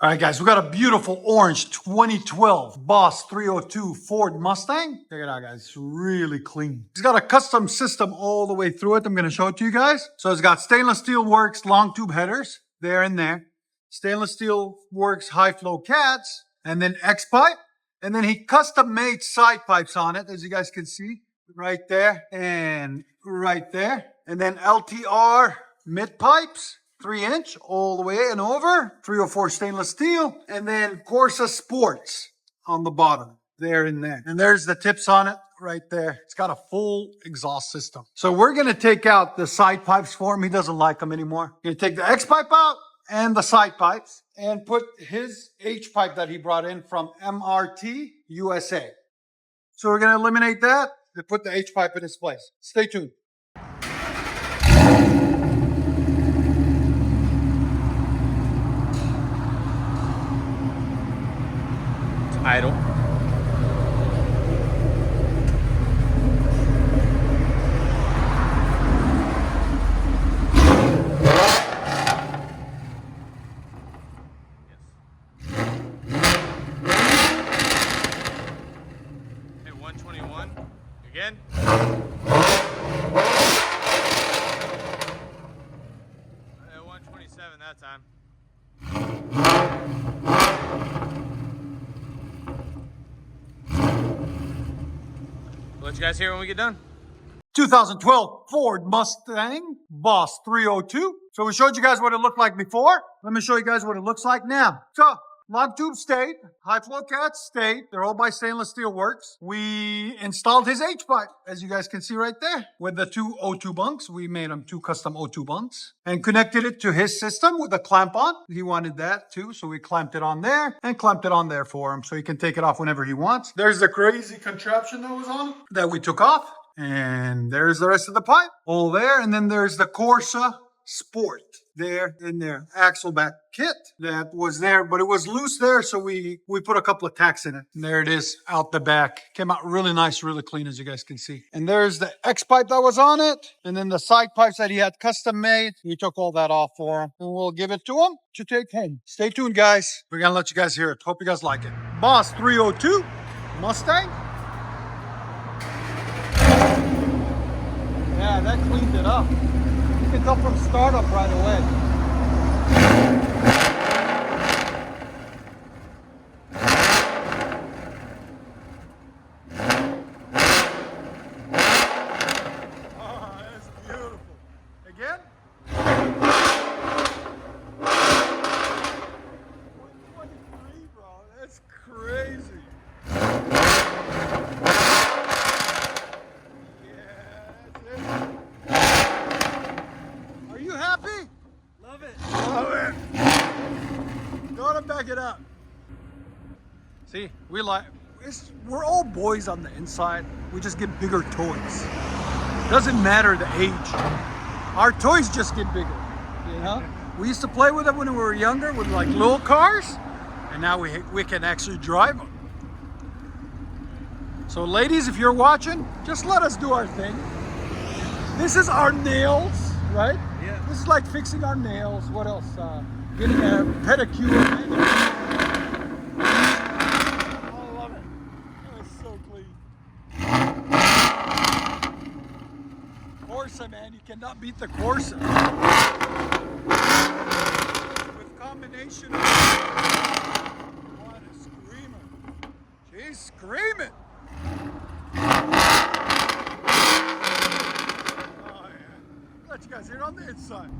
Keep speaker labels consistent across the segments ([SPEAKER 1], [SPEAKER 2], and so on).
[SPEAKER 1] All right, guys, we got a beautiful orange 2012 Boss 302 Ford Mustang. Check it out, guys. It's really clean. It's got a custom system all the way through it. I'm going to show it to you guys. So it's got stainless steel works, long tube headers, there and there. Stainless steel works, high flow cats, and then X-pipe. And then he custom made side pipes on it, as you guys can see, right there and right there. And then LTR mid pipes. 3-inch all the way and over, 304 stainless steel, and then Corsa Sports on the bottom, there and there. And there's the tips on it right there. It's got a full exhaust system. So we're gonna take out the side pipes for him. He doesn't like them anymore. We're gonna take the X pipe out and the side pipes and put his H pipe that he brought in from MRT USA. So we're gonna eliminate that and put the H pipe in its place. Stay tuned.
[SPEAKER 2] Idle. Hit 121 again. 127 that time. Let you guys hear when we get done.
[SPEAKER 1] 2012 Ford Mustang Boss 302. So we showed you guys what it looked like before. Let me show you guys what it looks like now. So long tube stayed, high flow cats stayed. They're all by stainless steel works. We installed his H pipe, as you guys can see right there, with the two O2 bunks. We made him 2 custom O2 bunks and connected it to his system with a clamp on. He wanted that too, so we clamped it on there and clamped it on there for him so he can take it off whenever he wants. There's the crazy contraption that was on it that we took off. And there's the rest of the pipe all there. And then there's the Corsa Sport there in their axle back kit that was there, but it was loose there. So we put a couple of tacks in it. And there it is out the back. Came out really nice, really clean, as you guys can see. And there's the X pipe that was on it. And then the side pipes that he had custom made. We took all that off for him and we'll give it to him to take home. Stay tuned, guys. We're going to let you guys hear it. Hope you guys like it. Boss 302 Mustang. Yeah, that cleaned it up. You can tell from startup right away. Oh, that's beautiful. Again? 123, bro. That's crazy. Back it up. See, we're all boys on the inside. We just get bigger toys. Doesn't matter the age. Our toys just get bigger. You know, we used to play with them when we were younger with like little cars, and now we can actually drive them. So, ladies, if you're watching, just let us do our thing. This is our nails, right?
[SPEAKER 2] Yeah.
[SPEAKER 1] This is like fixing our nails. What else? Getting a pedicure. I love it. It's so clean. Corsa, man. You cannot beat the Corsa. With combination of... What a screamer. She's screaming. Oh, yeah. Let you guys hear it on the inside.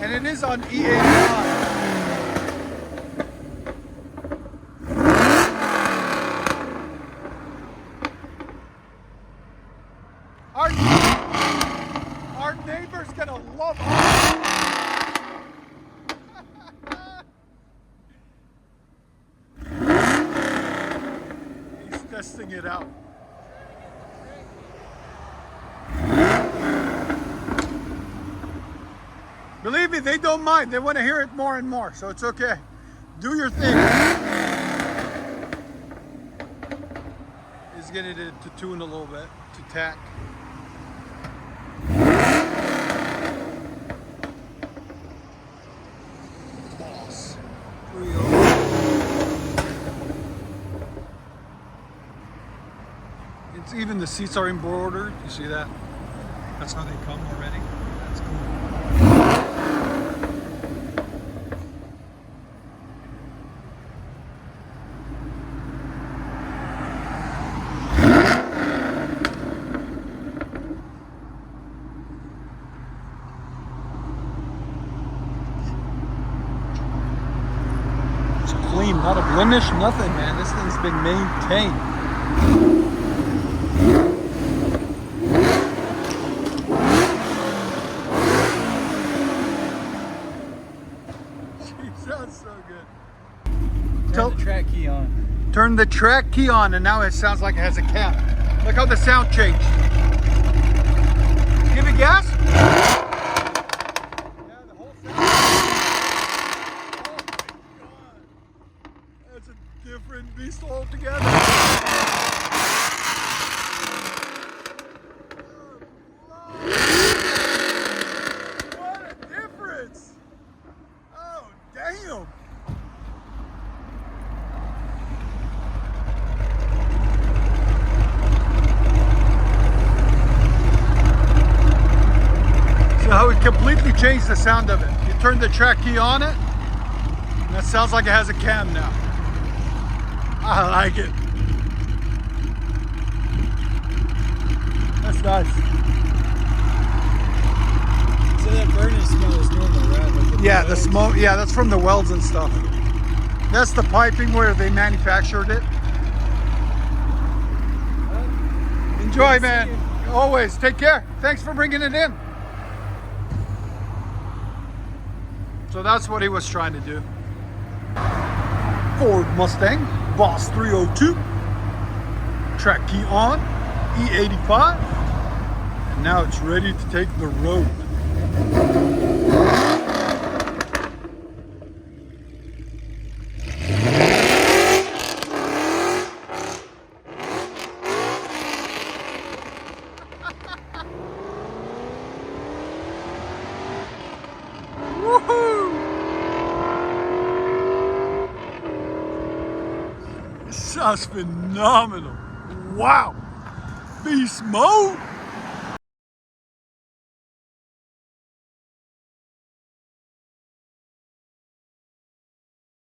[SPEAKER 1] And it is on E85. Our neighbor's gonna love us. blasting it out. Believe me, they don't mind. They want to hear it more and more, so it's okay. Do your thing. He's getting it to tune a little bit, to tack. Boss. It's even the seats are embroidered. You see that? That's how they come already. That's cool. It's clean, not a blemish, nothing, man. This thing's been maintained. Sounds so good.
[SPEAKER 3] Turn the track key on.
[SPEAKER 1] Turn the track key on, and now it sounds like it has a cam. Look how the sound changed. Give it gas. Yeah, the whole sound. Oh my God. That's a different beast altogether. What a difference. Oh, damn. So how it completely changed the sound of it. You turn the track key on it, and that sounds like it has a cam now. I like it. That's nice.
[SPEAKER 3] So that burning smell is normal, right? Like
[SPEAKER 1] Yeah, the smoke, yeah, that's from the welds and stuff. That's the piping where they manufactured it. Enjoy, man. Always. Take care. Thanks for bringing it in. So that's what he was trying to do. Ford Mustang, Boss 302. Track key on, E85. And now it's ready to take the road. Woohoo! Sounds phenomenal. Wow. Beast mode.